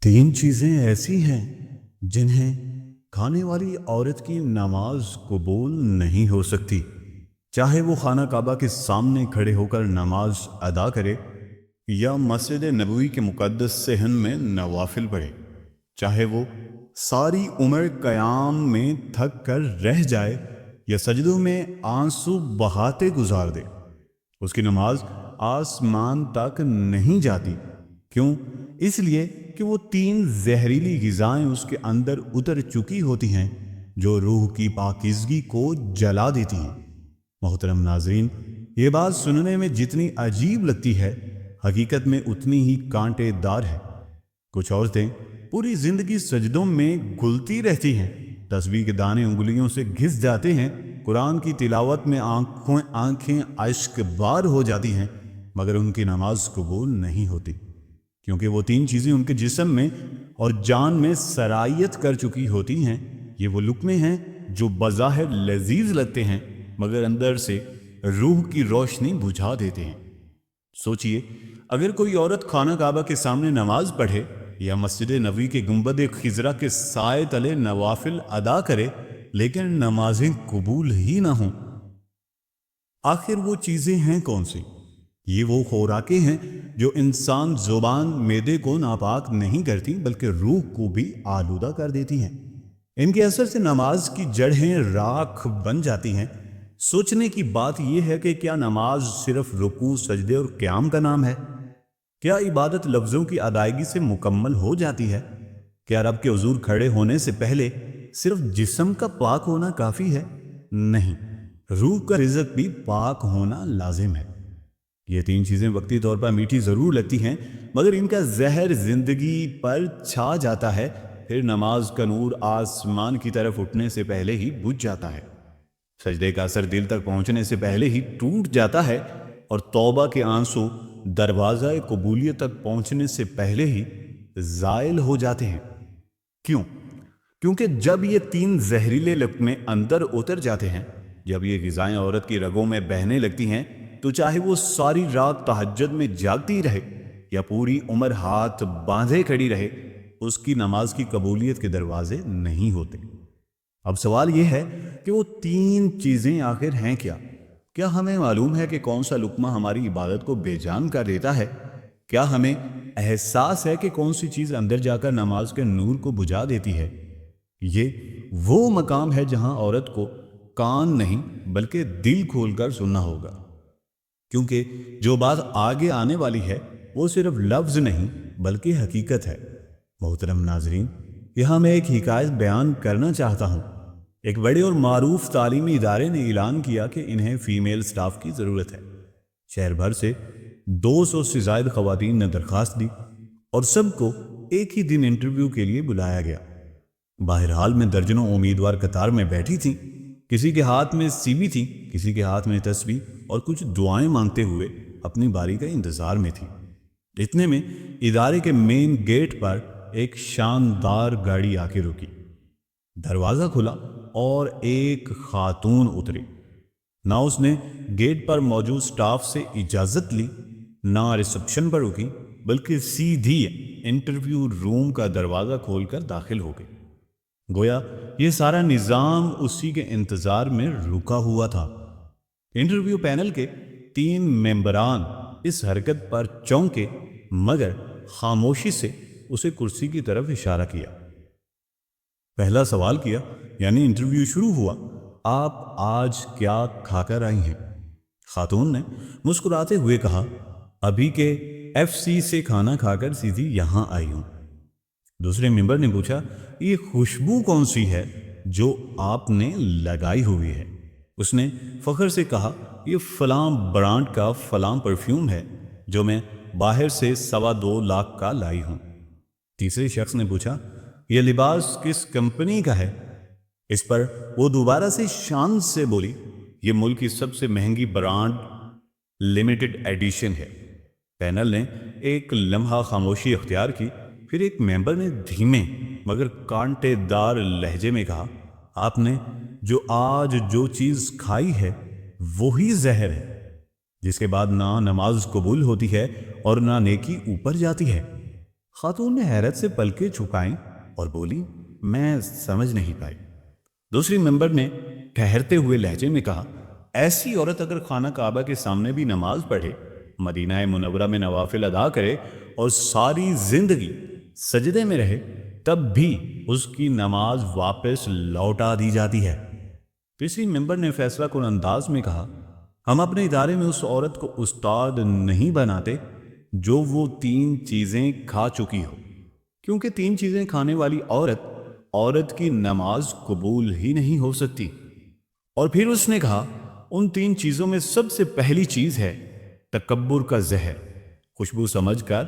تین چیزیں ایسی ہیں جنہیں کھانے والی عورت کی نماز قبول نہیں ہو سکتی، چاہے وہ خانہ کعبہ کے سامنے کھڑے ہو کر نماز ادا کرے یا مسجد نبوی کے مقدس صحن میں نوافل پڑھے، چاہے وہ ساری عمر قیام میں تھک کر رہ جائے یا سجدوں میں آنسو بہاتے گزار دے، اس کی نماز آسمان تک نہیں جاتی۔ کیوں؟ اس لیے کہ وہ تین زہریلی غذائیں اس کے اندر اتر چکی ہوتی ہیں جو روح کی پاکیزگی کو جلا دیتی ہیں۔ محترم ناظرین، یہ بات سننے میں جتنی عجیب لگتی ہے، حقیقت میں اتنی ہی کانٹے دار ہے۔ کچھ عورتیں پوری زندگی سجدوں میں گھلتی رہتی ہیں، تسبیح کے دانے انگلیوں سے گھس جاتے ہیں، قرآن کی تلاوت میں آنکھیں اشک بار ہو جاتی ہیں، مگر ان کی نماز قبول نہیں ہوتی، کیونکہ وہ تین چیزیں ان کے جسم میں اور جان میں سرایت کر چکی ہوتی ہیں۔ یہ وہ لقمے ہیں جو بظاہر لذیذ لگتے ہیں مگر اندر سے روح کی روشنی بجھا دیتے ہیں۔ سوچئے، اگر کوئی عورت خانہ کعبہ کے سامنے نماز پڑھے یا مسجد نبوی کے گنبد خضرا کے سائے تلے نوافل ادا کرے لیکن نمازیں قبول ہی نہ ہوں، آخر وہ چیزیں ہیں کون سی؟ یہ وہ خوراکیں ہیں جو انسان زبان معدے کو ناپاک نہیں کرتی بلکہ روح کو بھی آلودہ کر دیتی ہیں۔ ان کے اثر سے نماز کی جڑیں راکھ بن جاتی ہیں۔ سوچنے کی بات یہ ہے کہ کیا نماز صرف رکوع، سجدے اور قیام کا نام ہے؟ کیا عبادت لفظوں کی ادائیگی سے مکمل ہو جاتی ہے؟ کیا رب کے حضور کھڑے ہونے سے پہلے صرف جسم کا پاک ہونا کافی ہے؟ نہیں، روح کا رزق بھی پاک ہونا لازم ہے۔ یہ تین چیزیں وقتی طور پر میٹھی ضرور لگتی ہیں، مگر ان کا زہر زندگی پر چھا جاتا ہے، پھر نماز کا نور آسمان کی طرف اٹھنے سے پہلے ہی بجھ جاتا ہے، سجدے کا اثر دل تک پہنچنے سے پہلے ہی ٹوٹ جاتا ہے، اور توبہ کے آنسو دروازہ قبولیت تک پہنچنے سے پہلے ہی زائل ہو جاتے ہیں۔ کیوں؟ کیونکہ جب یہ تین زہریلے لقمے اندر اتر جاتے ہیں، جب یہ غذائیں عورت کی رگوں میں بہنے لگتی ہیں، تو چاہے وہ ساری رات تہجد میں جاگتی رہے یا پوری عمر ہاتھ باندھے کھڑی رہے، اس کی نماز کی قبولیت کے دروازے نہیں ہوتے۔ اب سوال یہ ہے کہ وہ تین چیزیں آخر ہیں کیا؟ کیا ہمیں معلوم ہے کہ کون سا لقمہ ہماری عبادت کو بے جان کر دیتا ہے؟ کیا ہمیں احساس ہے کہ کون سی چیز اندر جا کر نماز کے نور کو بجھا دیتی ہے؟ یہ وہ مقام ہے جہاں عورت کو کان نہیں بلکہ دل کھول کر سننا ہوگا، کیونکہ جو بات آگے آنے والی ہے وہ صرف لفظ نہیں بلکہ حقیقت ہے۔ محترم ناظرین، یہاں میں ایک حکایت بیان کرنا چاہتا ہوں۔ ایک بڑے اور معروف تعلیمی ادارے نے اعلان کیا کہ انہیں فیمیل سٹاف کی ضرورت ہے۔ شہر بھر سے 200 سے زائد خواتین نے درخواست دی اور سب کو ایک ہی دن انٹرویو کے لیے بلایا گیا۔ باہر حال میں درجنوں امیدوار قطار میں بیٹھی تھیں، کسی کے ہاتھ میں سی وی تھی، کسی کے ہاتھ میں تسبیح اور کچھ دعائیں مانگتے ہوئے اپنی باری کا انتظار میں تھی۔ اتنے میں ادارے کے مین گیٹ پر ایک شاندار گاڑی آ کے رکی، دروازہ کھلا اور ایک خاتون اتری۔ نہ اس نے گیٹ پر موجود سٹاف سے اجازت لی، نہ ریسپشن پر رکی، بلکہ سیدھی انٹرویو روم کا دروازہ کھول کر داخل ہو گئی، گویا یہ سارا نظام اسی کے انتظار میں رکا ہوا تھا۔ انٹرویو پینل کے 3 ممبران اس حرکت پر چونکے مگر خاموشی سے اسے کرسی کی طرف اشارہ کیا۔ پہلا سوال کیا، یعنی انٹرویو شروع ہوا، آپ آج کیا کھا کر آئی ہیں؟ خاتون نے مسکراتے ہوئے کہا، ابھی کے FC سے کھانا کھا کر سیدھی یہاں آئی ہوں۔ دوسرے ممبر نے پوچھا، یہ خوشبو کون سی ہے جو آپ نے لگائی ہوئی ہے؟ اس نے فخر سے کہا، یہ فلاں برانڈ کا فلاں پرفیوم ہے جو میں باہر سے 2.25 لاکھ کا لائی ہوں۔ تیسرے شخص نے پوچھا، یہ لباس کس کمپنی کا ہے؟ اس پر وہ دوبارہ سے شان سے بولی، یہ ملک کی سب سے مہنگی برانڈ لمیٹڈ ایڈیشن ہے۔ پینل نے ایک لمحہ خاموشی اختیار کی، پھر ایک ممبر نے دھیمے مگر کانٹے دار لہجے میں کہا، آپ نے آج جو چیز کھائی ہے وہی زہر ہے، جس کے بعد نہ نماز قبول ہوتی ہے اور نہ نیکی اوپر جاتی ہے۔ خاتون نے حیرت سے پلکیں جھکائیں اور بولی، میں سمجھ نہیں پائی۔ دوسری ممبر نے ٹھہرتے ہوئے لہجے میں کہا، ایسی عورت اگر خانہ کعبہ کے سامنے بھی نماز پڑھے، مدینہ منورہ میں نوافل ادا کرے اور ساری زندگی سجدے میں رہے، تب بھی اس کی نماز واپس لوٹا دی جاتی ہے۔ تیسری ممبر نے فیصلہ کن انداز میں کہا، ہم اپنے ادارے میں اس عورت کو استاد نہیں بناتے جو وہ 3 چیزیں کھا چکی ہو، کیونکہ 3 چیزیں کھانے والی عورت کی نماز قبول ہی نہیں ہو سکتی۔ اور پھر اس نے کہا، ان 3 چیزوں میں سب سے پہلی چیز ہے تکبر کا زہر، خوشبو سمجھ کر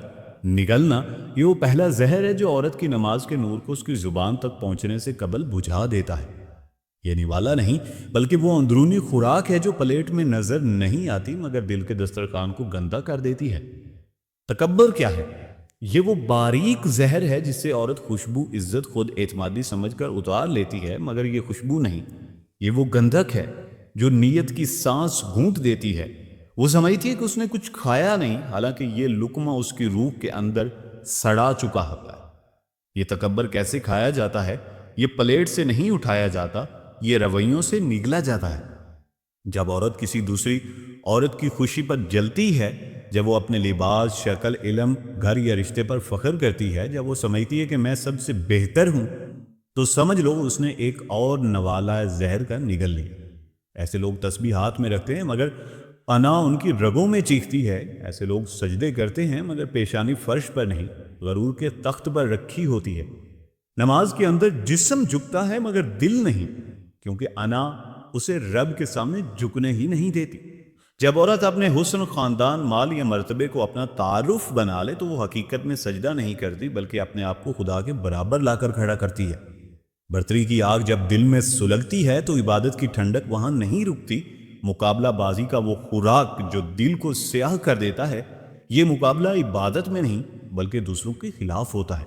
نگلنا۔ یہ وہ پہلا زہر ہے جو عورت کی نماز کے نور کو اس کی زبان تک پہنچنے سے قبل بجھا دیتا ہے۔ یہ نوالا نہیں بلکہ وہ اندرونی خوراک ہے جو پلیٹ میں نظر نہیں آتی مگر دل کے دسترخوان کو گندا کر دیتی ہے۔ تکبر کیا ہے؟ یہ وہ باریک زہر ہے جس سے عورت خوشبو، عزت، خود اعتمادی سمجھ کر اتار لیتی ہے، مگر یہ خوشبو نہیں، یہ وہ گندھک ہے جو نیت کی سانس گھونٹ دیتی ہے۔ وہ سمجھتی ہے کہ اس نے کچھ کھایا نہیں، حالانکہ یہ لقمہ اس کی روح کے اندر سڑا چکا ہوتا ہے۔ یہ تکبر کیسے کھایا جاتا ہے؟ یہ پلیٹ سے نہیں اٹھایا جاتا، یہ رویوں سے نگلا جاتا ہے۔ جب عورت کسی دوسری عورت کی خوشی پر جلتی ہے، جب وہ اپنے لباس، شکل، علم، گھر یا رشتے پر فخر کرتی ہے، جب وہ سمجھتی ہے کہ میں سب سے بہتر ہوں، تو سمجھ لو اس نے ایک اور نوالا زہر کا نگل لیا۔ ایسے لوگ تسبیح ہاتھ میں رکھتے ہیں مگر انا ان کی رگوں میں چیختی ہے۔ ایسے لوگ سجدے کرتے ہیں مگر پیشانی فرش پر نہیں، غرور کے تخت پر رکھی ہوتی ہے۔ نماز کے اندر جسم جھکتا ہے مگر دل نہیں، کیونکہ انا اسے رب کے سامنے جھکنے ہی نہیں دیتی۔ جب عورت اپنے حسن، خاندان، مال یا مرتبے کو اپنا تعارف بنا لے تو وہ حقیقت میں سجدہ نہیں کرتی بلکہ اپنے آپ کو خدا کے برابر لا کر کھڑا کرتی ہے۔ برتری کی آگ جب دل میں سلگتی ہے تو عبادت کی ٹھنڈک وہاں نہیں رکتی۔ مقابلہ بازی کا وہ خوراک جو دل کو سیاہ کر دیتا ہے، یہ مقابلہ عبادت میں نہیں بلکہ دوسروں کے خلاف ہوتا ہے۔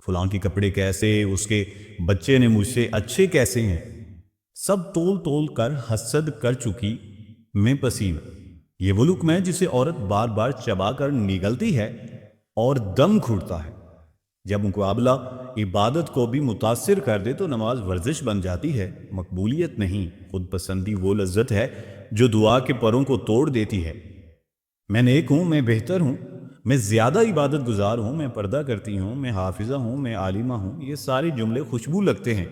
فلاں کے کپڑے کیسے، اس کے بچے نے مجھ سے اچھے کیسے ہیں، سب تول تول کر حسد کر چکی میں پسینہ۔ یہ وہ لقمہ ہے جسے عورت بار بار چبا کر نگلتی ہے اور دم گھٹتا ہے۔ جب مقابلہ عبادت کو بھی متاثر کر دے تو نماز ورزش بن جاتی ہے، مقبولیت نہیں۔ خود پسندی وہ لذت ہے جو دعا کے پروں کو توڑ دیتی ہے۔ میں نیک ہوں، میں بہتر ہوں، میں زیادہ عبادت گزار ہوں، میں پردہ کرتی ہوں، میں حافظہ ہوں، میں عالمہ ہوں، یہ سارے جملے خوشبو لگتے ہیں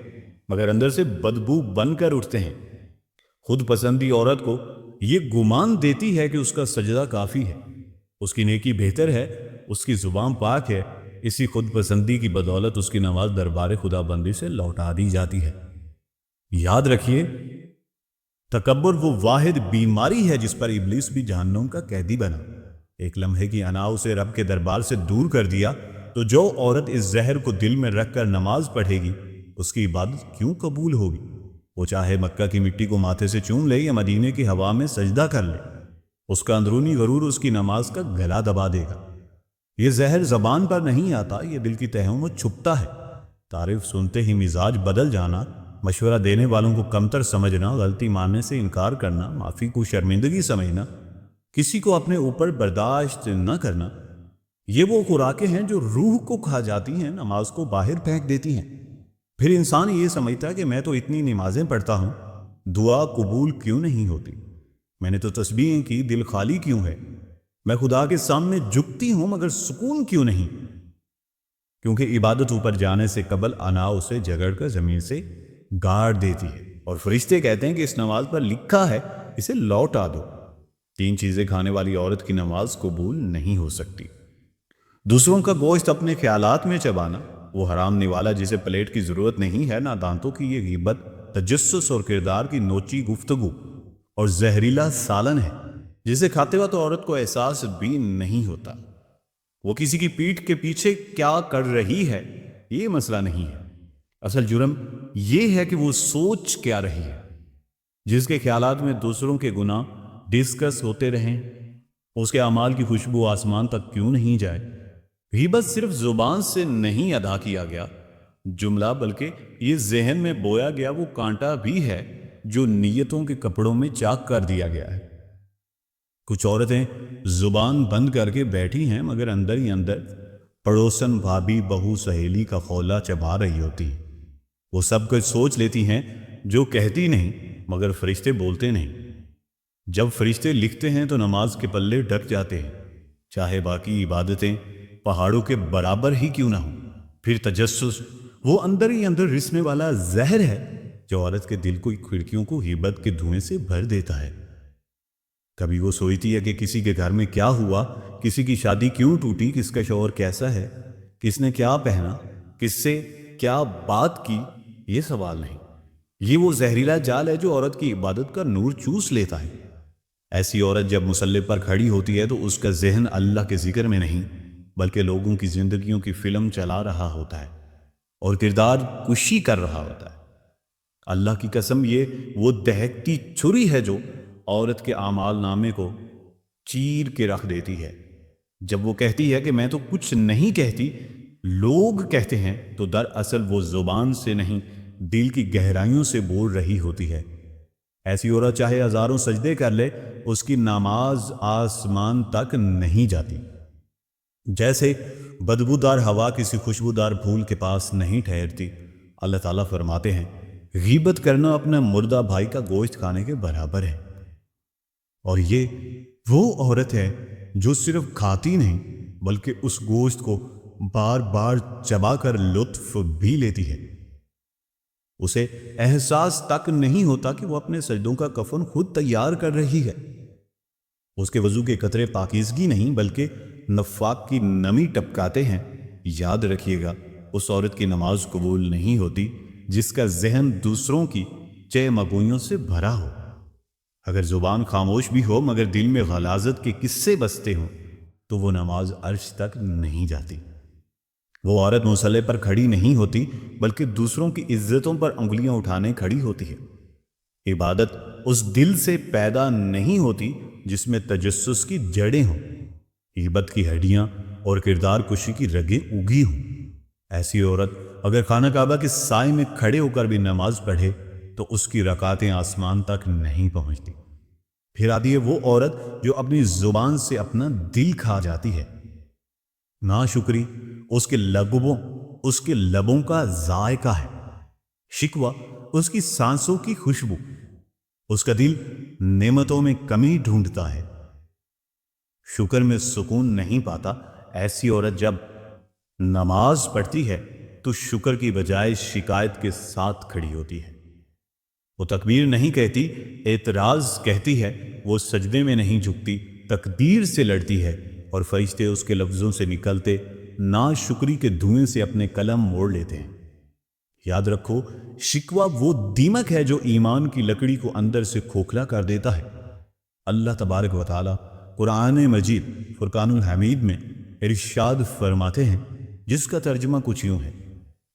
مگر اندر سے بدبو بن کر اٹھتے ہیں۔ خود پسندی عورت کو یہ گمان دیتی ہے کہ اس کا سجدہ کافی ہے، اس کی نیکی بہتر ہے، اس کی زبان پاک ہے۔ اسی خود پسندی کی بدولت اس کی نماز دربار خدا بندی سے لوٹا دی جاتی ہے۔ یاد رکھیے، تکبر وہ واحد بیماری ہے جس پر ابلیس بھی جہنم کا قیدی بنا۔ ایک لمحے کی انا اسے رب کے دربار سے دور کر دیا، تو جو عورت اس زہر کو دل میں رکھ کر نماز پڑھے گی اس کی عبادت کیوں قبول ہوگی؟ وہ چاہے مکہ کی مٹی کو ماتھے سے چوم لے یا مدینے کی ہوا میں سجدہ کر لے، اس کا اندرونی غرور اس کی نماز کا گلا دبا دے گا۔ یہ زہر زبان پر نہیں آتا، یہ دل کی تہوں میں چھپتا ہے۔ تعریف سنتے ہی مزاج بدل جانا، مشورہ دینے والوں کو کمتر سمجھنا، غلطی ماننے سے انکار کرنا، معافی کو شرمندگی سمجھنا، کسی کو اپنے اوپر برداشت نہ کرنا، یہ وہ خوراکیں ہیں جو روح کو کھا جاتی ہیں، نماز کو باہر پھینک دیتی ہیں۔ پھر انسان یہ سمجھتا ہے کہ میں تو اتنی نمازیں پڑھتا ہوں، دعا قبول کیوں نہیں ہوتی؟ میں نے تو تسبیحیں کی، دل خالی کیوں ہے؟ میں خدا کے سامنے جھکتی ہوں مگر سکون کیوں نہیں؟ کیونکہ عبادت اوپر جانے سے قبل انا اسے جگڑ کر زمین سے گاڑ دیتی ہے، اور فرشتے کہتے ہیں کہ اس نماز پر لکھا ہے، اسے لوٹا دو۔ 3 چیزیں کھانے والی عورت کی نماز قبول نہیں ہو سکتی۔ دوسروں کا گوشت اپنے خیالات میں چبانا، وہ حرام نوالا جسے پلیٹ کی ضرورت نہیں ہے، نہ دانتوں کی یہ غیبت، تجسس اور کردار کی نوچی گفتگو اور زہریلا سالن ہے جسے کھاتے وقت عورت کو احساس بھی نہیں ہوتا۔ وہ کسی کی پیٹھ کے پیچھے کیا کر رہی ہے یہ مسئلہ نہیں ہے، اصل جرم یہ ہے کہ وہ سوچ کیا رہی ہے۔ جس کے خیالات میں دوسروں کے گناہ ڈسکس ہوتے رہیں، اس کے اعمال کی خوشبو آسمان تک کیوں نہیں جائے؟ غیبت صرف زبان سے نہیں ادا کیا گیا جملہ، بلکہ یہ ذہن میں بویا گیا وہ کانٹا بھی ہے جو نیتوں کے کپڑوں میں چاک کر دیا گیا ہے۔ کچھ عورتیں زبان بند کر کے بیٹھی ہیں مگر اندر ہی اندر پڑوسن بھابھی بہو سہیلی کا خولا چبا رہی ہوتی. وہ سب کچھ سوچ لیتی ہیں جو کہتی نہیں، مگر فرشتے بولتے نہیں. جب فرشتے لکھتے ہیں تو نماز کے پلے ڈھک جاتے ہیں، چاہے باقی عبادتیں پہاڑوں کے برابر ہی کیوں نہ ہوں. پھر تجسس وہ اندر ہی اندر رسنے والا زہر ہے جو عورت کے دل کو کھڑکیوں کو غیبت کے دھوئیں سے بھر دیتا ہے. کبھی وہ سوچتی ہے کہ کسی کے گھر میں کیا ہوا، کسی کی شادی کیوں ٹوٹی، کس کا شوہر کیسا ہے، کس نے کیا پہنا، کس سے کیا بات کی. یہ سوال نہیں، یہ وہ زہریلا جال ہے جو عورت کی عبادت کا نور چوس لیتا ہے. ایسی عورت جب مصلی پر کھڑی ہوتی ہے تو اس کا ذہن اللہ کے ذکر میں نہیں بلکہ لوگوں کی زندگیوں کی فلم چلا رہا ہوتا ہے اور کردار کشی کر رہا ہوتا ہے. اللہ کی قسم، یہ وہ دہکتی چھری ہے جو عورت کے اعمال نامے کو چیر کے رکھ دیتی ہے. جب وہ کہتی ہے کہ میں تو کچھ نہیں کہتی، لوگ کہتے ہیں، تو دراصل وہ زبان سے نہیں دل کی گہرائیوں سے بول رہی ہوتی ہے. ایسی عورت چاہے ہزاروں سجدے کر لے، اس کی نماز آسمان تک نہیں جاتی. جیسے بدبودار ہوا کسی خوشبودار پھول کے پاس نہیں ٹھہرتی. اللہ تعالیٰ فرماتے ہیں، غیبت کرنا اپنا مردہ بھائی کا گوشت کھانے کے برابر ہے. اور یہ وہ عورت ہے جو صرف کھاتی نہیں بلکہ اس گوشت کو بار بار چبا کر لطف بھی لیتی ہے. اسے احساس تک نہیں ہوتا کہ وہ اپنے سجدوں کا کفن خود تیار کر رہی ہے. اس کے وضو کے قطرے پاکیزگی نہیں بلکہ نفاق کی نمی ٹپکاتے ہیں. یاد رکھیے گا، اس عورت کی نماز قبول نہیں ہوتی جس کا ذہن دوسروں کی چہ مگوئیوں سے بھرا ہو. اگر زبان خاموش بھی ہو مگر دل میں غلاظت کے قصے بستے ہوں تو وہ نماز عرش تک نہیں جاتی. وہ عورت مصلی پر کھڑی نہیں ہوتی بلکہ دوسروں کی عزتوں پر انگلیاں اٹھانے کھڑی ہوتی ہے. عبادت اس دل سے پیدا نہیں ہوتی جس میں تجسس کی جڑیں ہوں، غیبت کی ہڈیاں اور کردار کشی کی رگیں اگی ہوں. ایسی عورت اگر خانہ کعبہ کے سائے میں کھڑے ہو کر بھی نماز پڑھے تو اس کی رکعتیں آسمان تک نہیں پہنچتی. پھر آتی ہے وہ عورت جو اپنی زبان سے اپنا دل کھا جاتی ہے. ناشکری اس کے لبوں کا ذائقہ ہے، شکوہ اس کی سانسوں کی خوشبو. اس کا دل نعمتوں میں کمی ڈھونڈتا ہے، شکر میں سکون نہیں پاتا. ایسی عورت جب نماز پڑھتی ہے تو شکر کی بجائے شکایت کے ساتھ کھڑی ہوتی ہے. وہ تکبیر نہیں کہتی، اعتراض کہتی ہے. وہ سجدے میں نہیں جھکتی، تقدیر سے لڑتی ہے. اور فرشتے اس کے لفظوں سے نکلتے ناشکری کے دھوئیں سے اپنے قلم موڑ لیتے ہیں. یاد رکھو، شکوہ وہ دیمک ہے جو ایمان کی لکڑی کو اندر سے کھوکھلا کر دیتا ہے. اللہ تبارک و تعالی قرآن مجید فرقان الحمید میں ارشاد فرماتے ہیں، جس کا ترجمہ کچھ یوں ہے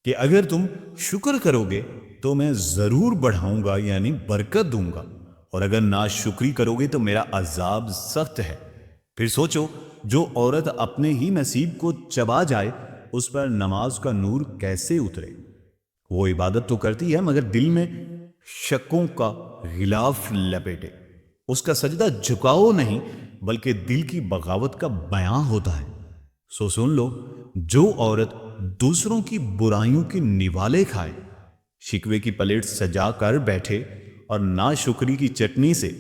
کہ اگر تم شکر کرو گے تو میں ضرور بڑھاؤں گا، یعنی برکت دوں گا، اور اگر ناشکری کرو گے تو میرا عذاب سخت ہے. پھر سوچو، جو عورت اپنے ہی نصیب کو چبا جائے اس پر نماز کا نور کیسے اترے؟ وہ عبادت تو کرتی ہے مگر دل میں شکوں کا غلاف لپیٹے. اس کا سجدہ جھکاؤ نہیں بلکہ دل کی بغاوت کا بیان ہوتا ہے. سو سن لو، جو عورت دوسروں کی برائیوں کی نوالے کھائے، شکوے کی پلیٹ سجا کر بیٹھے اور ناشکری کی چٹنی سے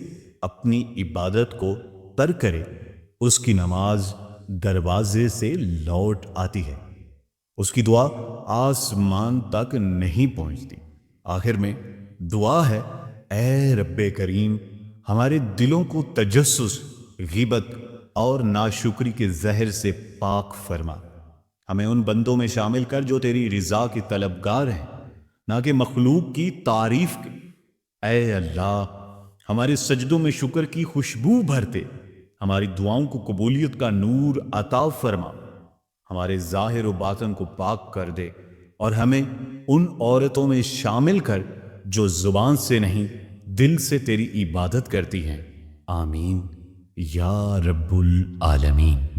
اپنی عبادت کو ترک کرے، اس کی نماز دروازے سے لوٹ آتی ہے، اس کی دعا آسمان تک نہیں پہنچتی. آخر میں دعا ہے، اے رب کریم، ہمارے دلوں کو تجسس، غیبت اور ناشکری کے زہر سے پاک فرما. ہمیں ان بندوں میں شامل کر جو تیری رضا کی طلبگار ہیں، نہ کہ مخلوق کی تعریف کے. اے اللہ، ہمارے سجدوں میں شکر کی خوشبو بھرتے، ہماری دعاؤں کو قبولیت کا نور عطا فرما، ہمارے ظاہر و باطن کو پاک کر دے، اور ہمیں ان عورتوں میں شامل کر جو زبان سے نہیں دل سے تیری عبادت کرتی ہیں. آمین یا رب العالمین.